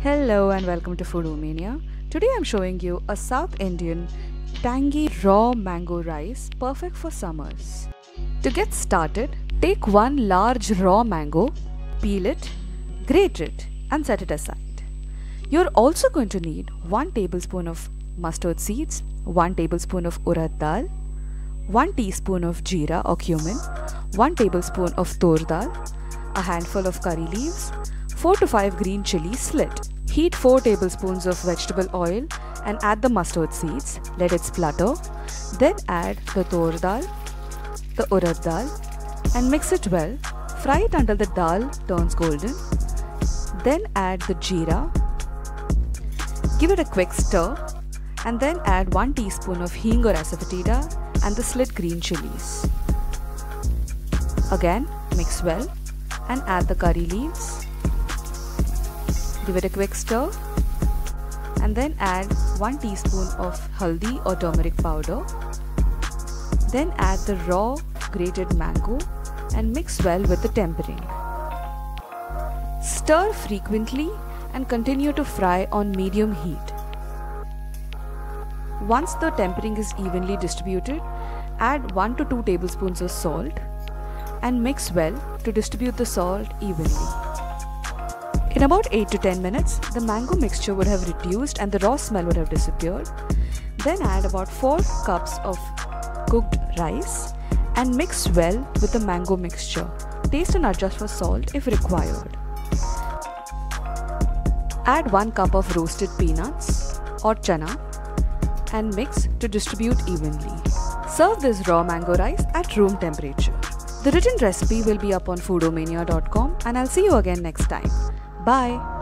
Hello and welcome to Foodomania. Today I'm showing you a South Indian tangy raw mango rice perfect for summers. To get started, take one large raw mango, peel it, grate it and set it aside. You're also going to need 1 tablespoon of mustard seeds, 1 tablespoon of urad dal, 1 teaspoon of jeera or cumin, 1 tablespoon of tur dal, a handful of curry leaves, 4 to 5 green chilies slit. Heat 4 tablespoons of vegetable oil and add the mustard seeds. Let it splutter. Then add the tur dal, the urad dal and mix it well. Fry it until the dal turns golden. Then add the jeera. Give it a quick stir and then add 1 teaspoon of hing or asafoetida and the slit green chilies. Again mix well and add the curry leaves. Give it a quick stir and then add 1 teaspoon of haldi or turmeric powder. Then add the raw grated mango and mix well with the tempering. Stir frequently and continue to fry on medium heat. Once the tempering is evenly distributed, add 1 to 2 tablespoons of salt and mix well to distribute the salt evenly. In about 8 to 10 minutes, the mango mixture would have reduced and the raw smell would have disappeared. Then add about 4 cups of cooked rice and mix well with the mango mixture. Taste and adjust for salt if required. Add 1 cup of roasted peanuts or chana and mix to distribute evenly. Serve this raw mango rice at room temperature. The written recipe will be up on foodomania.com and I'll see you again next time. Bye.